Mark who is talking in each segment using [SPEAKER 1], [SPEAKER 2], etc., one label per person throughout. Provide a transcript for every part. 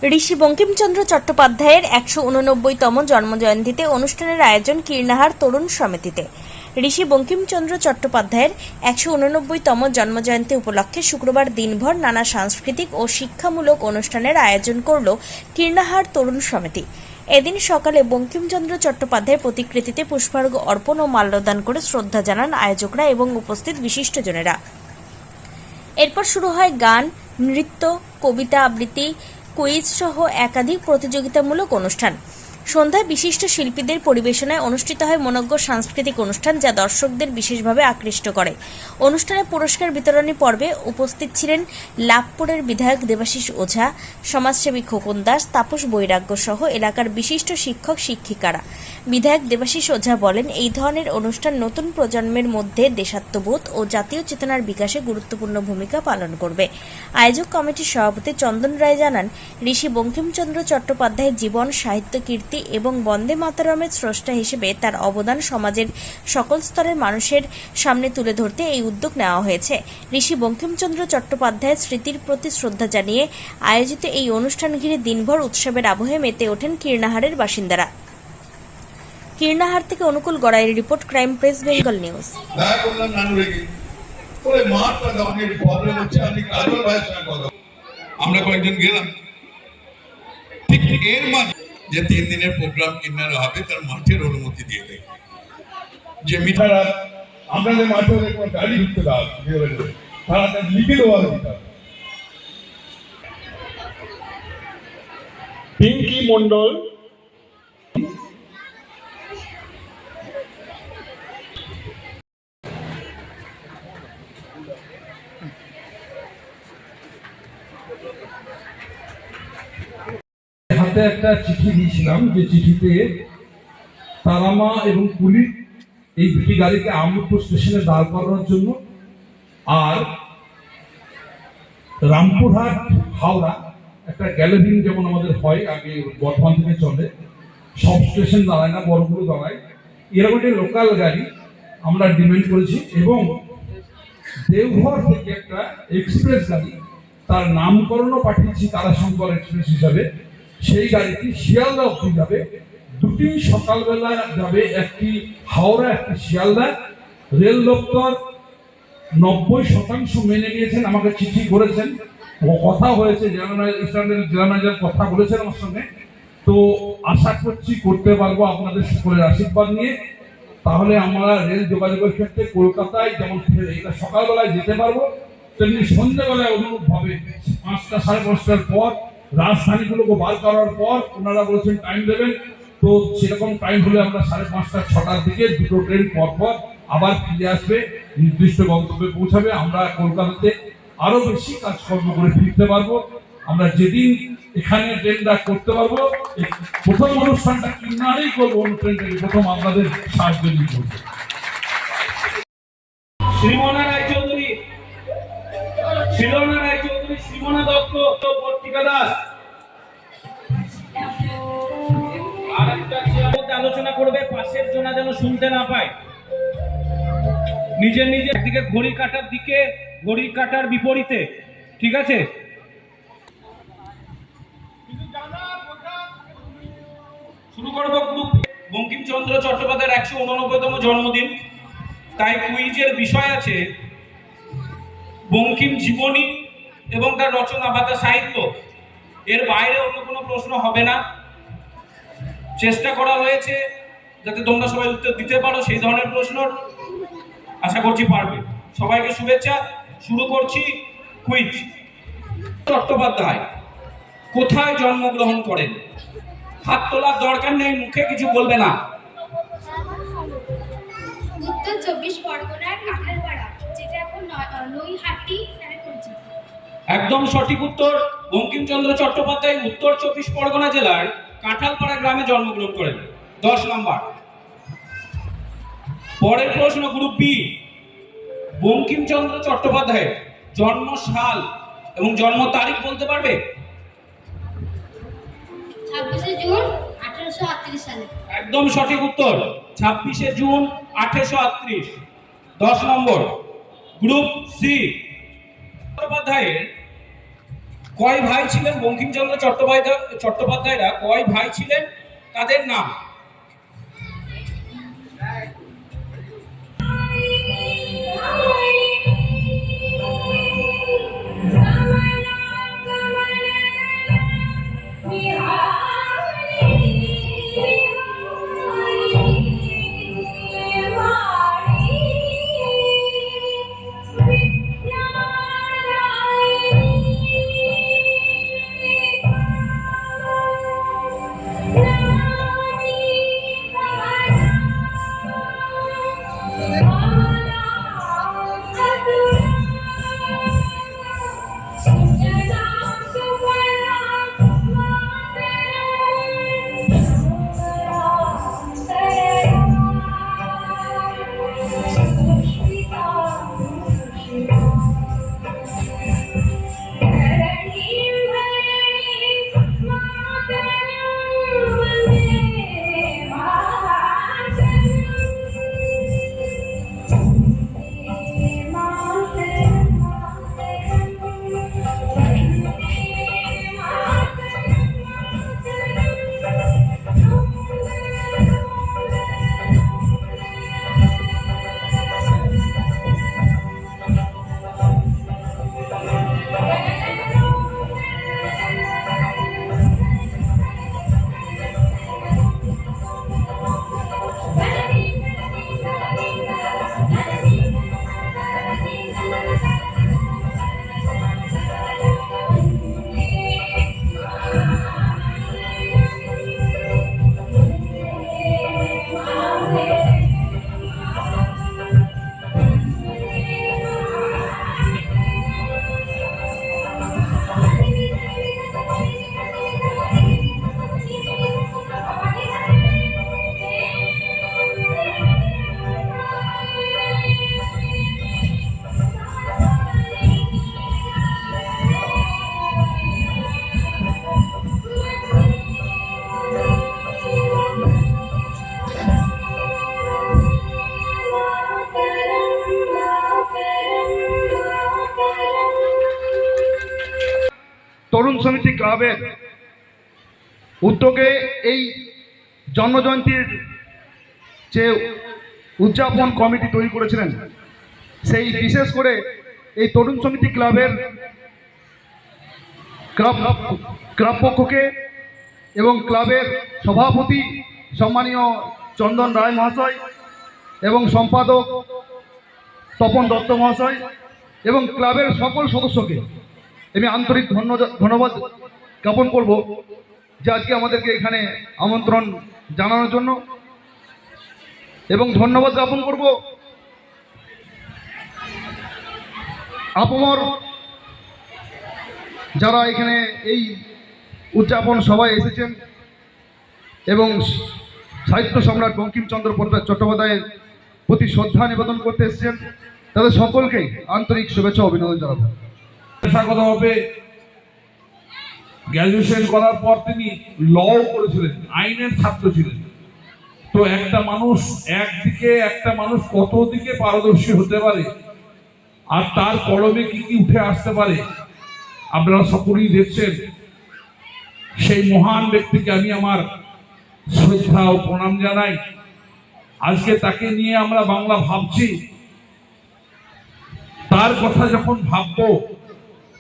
[SPEAKER 1] ঋষি বঙ্কিমচন্দ্র চট্টোপাধ্যায়ের ১৮৯তম জন্মজয়ন্তীতে অনুষ্ঠানের আয়োজন কীর্ণাহার তরুণ সমিতিতে। ঋষি বঙ্কিমচন্দ্র চট্টোপাধ্যায়ের ১৮৯তম জন্মজয়ন্তী উপলক্ষে শুক্রবার দিনভর নানা সাংস্কৃতিক ও শিক্ষামূলক অনুষ্ঠানের আয়োজন করল কীর্ণাহার তরুণ সমিতি। এদিন সকালে বঙ্কিমচন্দ্র চট্টোপাধ্যায়ের প্রতিকৃতিতে পুষ্পার্ঘ্য অর্পণ ও মাল্যদান করে শ্রদ্ধা জানান আয়োজকরা এবং উপস্থিত বিশিষ্টজনেরা। এরপর শুরু হয় গান, নৃত্য, কবিতা আবৃত্তি, কুইজ সহ একাধিক প্রতিযোগিতামূলক অনুষ্ঠান। সন্ধ্যায় বিশিষ্ট শিল্পীদের পরিবেশনায় অনুষ্ঠিত হয় মনোজ্ঞ সাংস্কৃতিক অনুষ্ঠান, যা দর্শকদের বিশেষভাবে আকৃষ্ট করে। অনুষ্ঠানে পুরস্কার বিতরণী পর্বে উপস্থিত ছিলেন লাভপুরের বিধায়ক দেবাশিস ওঝা, সমাজসেবী খোকন দাস, তাপস বৈরাগ্য সহ এলাকার বিশিষ্ট শিক্ষক শিক্ষিকারা। বিধায়ক দেবাশিস ওঝা বলেন, এই ধরনের অনুষ্ঠান নতুন প্রজন্মের মধ্যে দেশাত্মবোধ ও জাতীয় চেতনার বিকাশে গুরুত্বপূর্ণ ভূমিকা পালন করবে। আয়োজক কমিটির সভাপতি চন্দন রায় জানান, ঋষি বঙ্কিমচন্দ্র চট্টোপাধ্যায়ের জীবন, সাহিত্য কীর্তি এবং বন্দে মাতরমের স্রষ্টা হিসেবে তার অবদান সমাজের সকল স্তরের মানুষের সামনে তুলে ধরতে এই উদ্যোগ নেওয়া হয়েছে। ঋষি বঙ্কিমচন্দ্র চট্টোপাধ্যায়ের স্মৃতির প্রতি শ্রদ্ধা জানিয়ে আয়োজিত এই অনুষ্ঠান ঘিরে দিনভর উৎসবের আবহে মেতে ওঠেন কীর্ণাহারের বাসিন্দারা। কীর্ণাহার থেকে অনুকূল গড়াইয়ের report, crime press, Bengal news.
[SPEAKER 2] আমরা কয়েকজন গেলাম, ঠিক এর মাঝে যে 3 দিনের প্রোগ্রাম কিনারে হবে তার মাঠের অনুমতি দিয়ে দেয়, যে মিঠারা আমাদের মাঠে কোনো গাড়ি ঢুকতে দাও, তারা লিখে দেওয়া দিতে।
[SPEAKER 3] পিঙ্কি মন্ডল,
[SPEAKER 4] হাতে একটা চিঠি দিয়েছিলাম, যে চিঠিতে তারামা এবং পুলিশ এই দুটি গাড়িকে আমরপুর স্টেশনে দাঁড় করানোর জন্য, আর রামপুরহাট হাওড়া একটা গ্যালারিং যেমন আমাদের হয় আগে বর্ধমান থেকে চলে, সব স্টেশন দাঁড়ায় না, বড়গুলো দাঁড়ায়, এরকম একটা লোকাল গাড়ি আমরা ডিমান্ড করেছি। এবং দেওঘর থেকে একটা এক্সপ্রেস গাড়ি, তার নামকরণও পাঠিয়েছি তারাশঙ্কর এক্সপ্রেস হিসাবে। সেই গাড়িটি শিয়ালদা অব্দি যাবে, দুটি সকালবেলা যাবে, একটি হাওড়া একটি শিয়ালদা। রেল দপ্তর 90% মেনে নিয়েছেন, আমাকে চিঠি করেছেন, কথা হয়েছে, জেলা ম্যানেজার কথা বলেছেন আমার সঙ্গে। তো আশা করছি করতে পারবো আপনাদের সকলের আশীর্বাদ নিয়ে। তাহলে আমরা রেল যোগাযোগের ক্ষেত্রে কলকাতায় যেমন এটা সকালবেলায় যেতে পারবো, তেমনি সন্ধ্যেবেলায় অনুরূপভাবে 5টা সাড়ে 5টার পর রাজধানীগুলোকে বার করার পর ওনারা বলেছেন টাইম দেবেন। তো সেরকম টাইম হলে আমরা 5:30 6টার দিকে দুটো ট্রেন পর আবার ফিরে আসবে, নির্দিষ্ট গন্তব্যে পৌঁছাবে। আমরা কলকাতাতে আরো বেশি কাজকর্ম করে ফিরতে পারবো। আমরা যেদিন এখানে ট্রেনটা করতে পারবো, প্রথম অনুষ্ঠানটা কিনারেই করবো, ট্রেনটাকে প্রথম আপনাদের সাহায্য নিয়ে করবো।
[SPEAKER 3] শ্রীমনা রায়চৌধুরী, শিলনা রায়চৌধুরী, শ্রীমনা দত্ত, পত্রিকা দাস। আর একটা আলোচনা করবে, পাশের জনা যেন শুনতে না পায়। নিজের দিকে ঘড়ি কাটার দিকে, ঘড়ি কাটার বিপরীতে, ঠিক আছে? শুরু করব গ্রুপ। বঙ্কিমচন্দ্র চট্টোপাধ্যায়ের ১৮৯তম জন্মদিন, তাই কুইজের বিষয় আছে বঙ্কিম জীবনী এবং তার রচনা বা তার সাহিত্য। এর বাইরে অন্য কোনো প্রশ্ন হবে না। চেষ্টা করা হয়েছে যাতে তোমরা সবাই উত্তর দিতে পারো সেই ধরনের প্রশ্ন, আশা করছি পারবে। সবাইকে শুভেচ্ছা। শুরু করছি কুইজ। চট্টোপাধ্যায় কোথায় জন্মগ্রহণ করেন? হাত তোলার দরকার নেই, মুখে কিছু বলবে না।
[SPEAKER 5] উত্তর 24 পরগনার কাঁঠালপাড়া, যেটা এখন নৈহাটি নামে পরিচিত।
[SPEAKER 3] একদম সঠিক উত্তর। বঙ্কিমচন্দ্র চট্টোপাধ্যায় উত্তর 24 পরগনা জেলার কাঁঠালপাড়া গ্রামে জন্মগ্রহণ করেন। 10 নম্বর। পরের প্রশ্ন গ্রুপ বি। বঙ্কিমচন্দ্র চট্টোপাধ্যায়ের জন্ম সাল এবং জন্ম তারিখ বলতে পারবে?
[SPEAKER 5] 26শে জুন 1838 সালে।
[SPEAKER 3] একদম সঠিক উত্তর, 26শে জুন 1838। 10 নম্বর। Group C. চট্টোপাধ্যায়ের কয় ভাই ছিলেন বঙ্কিমচন্দ্র চট্টোপাধ্যায়রা কয় ভাই ছিলেন, তাদের নাম?
[SPEAKER 4] তরুণ সমিতি ক্লাবের উদ্যোগে এই জন্মজয়ন্তীর যে উদযাপন কমিটি তৈরি করেছিলেন, সেই বিশেষ করে এই তরুণ সমিতি ক্লাবের ক্লাব পক্ষকে এবং ক্লাবের সভাপতি সম্মানীয় চন্দন রায় মহাশয় এবং সম্পাদক তপন দত্ত মহাশয় এবং ক্লাবের সকল সদস্যকে আমি আন্তরিক ধন্যবাদ জ্ঞাপন করব যে আজকে আমাদেরকে এখানে আমন্ত্রণ জানানোর জন্য, এবং ধন্যবাদ জ্ঞাপন করব আপমর যারা এখানে এই উদযাপন সভায় এসেছেন এবং সাহিত্য সম্রাট বঙ্কিমচন্দ্র চট্টোপাধ্যায়ের প্রতি শ্রদ্ধা নিবেদন করতে এসেছেন, তাদের সকলকেই আন্তরিক শুভেচ্ছা অভিনন্দন জানাবো। পেশাগতভাবে গ্র্যাজুয়েশন করার পর তিনি লও করেছিলেন, আইনের ছাত্র ছিলেন। তো একটা মানুষ কত দিকে পারদর্শী হতে পারে আর তার কলমে কি কি উঠে আসতে পারে আপনারা সকলেই দেখছেন। সেই মহান ব্যক্তিকে আমি আমার শ্রদ্ধা ও প্রণাম জানাই। আজকে তাকে নিয়ে আমরা বাংলা ভাবছি, তার কথা যখন ভাববো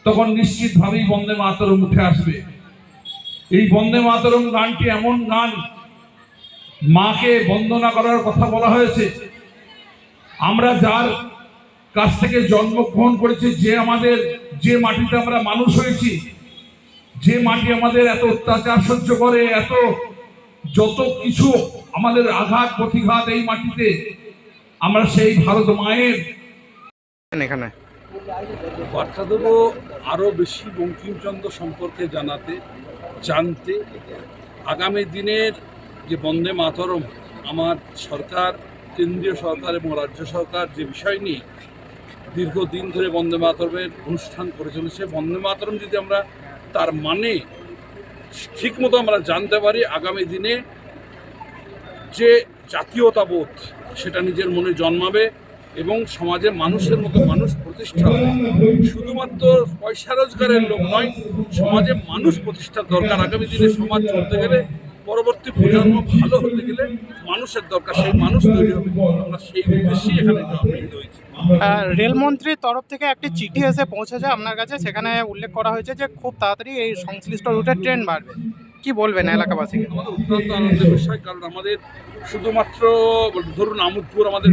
[SPEAKER 4] তখন নিশ্চিতভাবেই বন্দে মাতরম উঠে আসবে। এই বন্দে মাতরম গানটি এমন গান, মাকে বন্দনা করার কথা বলা হয়েছে। আমরা যার কাছ থেকে জন্মগ্রহণ করেছি, যে মাটিতে আমরা মানুষ হয়েছি, যে মাটি আমাদের এত অত্যাচার সহ্য করে, এত যত কিছু আমাদের আঘাত প্রতিঘাত এই মাটিতে, আমরা সেই ভারত মায়ের
[SPEAKER 6] এখানে
[SPEAKER 7] বার্তা দেবো আরও বেশি বঙ্কিমচন্দ্র সম্পর্কে জানতে। আগামী দিনের যে বন্দে মাতরম, আমার সরকার, কেন্দ্রীয় সরকার এবং রাজ্য সরকার যে বিষয় নিয়ে দীর্ঘদিন ধরে বন্দে মাতরমের অনুষ্ঠান করে চলেছে, বন্দে মাতরম যদি আমরা তার মানে ঠিকমতো আমরা জানতে পারি, আগামী দিনে যে জাতীয়তাবোধ সেটা নিজের মনে জন্মাবে এবং সমাজে মানুষের মতো মানুষ প্রতিষ্ঠা হবে। শুধুমাত্র পয়সা রোজগারের লোক নয়, সমাজে মানুষ প্রতিষ্ঠার দরকার। আগামী দিনে সমাজ চলতে গেলে, পরবর্তী প্রজন্ম ভালো হতে গেলে মানুষের দরকার, সেই মানুষ তৈরি হবে। আমরা সেই উদ্দেশ্যেই এখানে মিলিত হয়েছি।
[SPEAKER 6] রেলমন্ত্রীর তরফ থেকে একটি চিঠি এসে পৌঁছেছে আপনার কাছে, সেখানে উল্লেখ করা হয়েছে যে খুব তাড়াতাড়ি এই সংশ্লিষ্ট রুটে ট্রেন বাড়বে। কি বলবেন এলাকাবাসীকে?
[SPEAKER 7] আমাদের অত্যন্ত আনন্দের বিষয়, কারণ আমাদের শুধুমাত্র ধরুন আমোদপুর আমাদের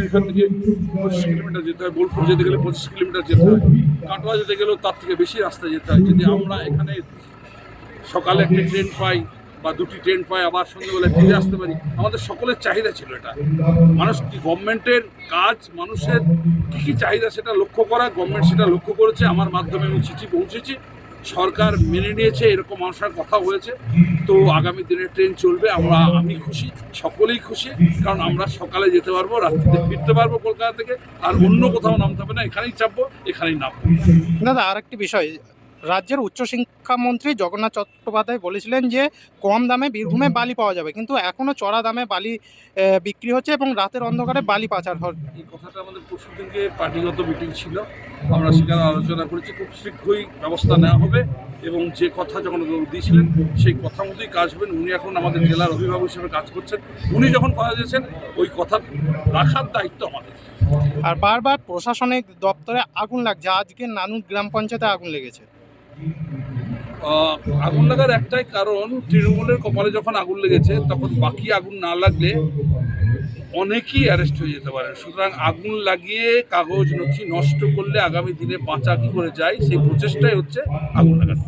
[SPEAKER 7] এখান থেকে 25 কিলোমিটার যেতে হয়, বোলপুর যেতে গেলে 25 কিলোমিটার যেতে হয়, কাটোয়া যেতে গেলেও তার থেকে বেশি রাস্তা যেতে হয়। যদি আমরা এখানে সকালে একটি ট্রেন পাই বা দুটি ট্রেন পাই, আবার সন্ধ্যেবেলায় ফিরে আসতে পারি, আমাদের সকলের চাহিদা ছিল এটা। মানুষ কি, গভর্নমেন্টের কাজ মানুষের কী কী চাহিদা সেটা লক্ষ্য করা, গভর্নমেন্ট সেটা লক্ষ্য করেছে। আমার মাধ্যমে আমি চিঠি পৌঁছেছি, সরকার মেনে নিয়েছে, এরকম মানুষের কথা হয়েছে। তো আগামী দিনে ট্রেন চলবে, আমি খুশি, সকলেই খুশি, কারণ আমরা সকালে যেতে পারবো, রাত্রিতে ফিরতে পারবো কলকাতা থেকে, আর অন্য কোথাও নামতে হবে না, এখানেই চাপবো, এখানেই নামবো।
[SPEAKER 6] দাদা, আর একটি বিষয়, রাজ্যের উচ্চশিক্ষামন্ত্রী জগন্নাথ চট্টোপাধ্যায় বলেছিলেন যে কম দামে বীরভূমে বালি পাওয়া যাবে, কিন্তু এখনও চড়া দামে বালি বিক্রি হচ্ছে এবং রাতের অন্ধকারে বালি পাচার হয়।
[SPEAKER 7] এই কথাটা আমাদের পরশুদিনকে পার্টিগত মিটিং ছিল, আমরা সেখানে আলোচনা করেছি। খুব শীঘ্রই ব্যবস্থা নেওয়া হবে এবং যে কথা যখন দিয়েছিলেন সেই কথা মতোই কাজ হবেন। উনি এখন আমাদের জেলার অভিভাবক হিসেবে কাজ করছেন, উনি যখন কথা দিয়েছেন ওই কথা রাখার দায়িত্ব আমাদের।
[SPEAKER 6] আর বারবার প্রশাসনিক দপ্তরে আগুন লাগছে, আজকে নানুর গ্রাম পঞ্চায়েতে আগুন লেগেছে।
[SPEAKER 7] আগুন লাগার একটাই কারণ, তৃণমূলের কপালে যখন আগুন লেগেছে তখন বাকি আগুন না লাগলে অনেকেই অ্যারেস্ট হয়ে যেতে পারে। সুতরাং আগুন লাগিয়ে কাগজ নথি নষ্ট করলে আগামী দিনে বাঁচা কী করে যায় সেই প্রচেষ্টাই হচ্ছে আগুন লাগানো।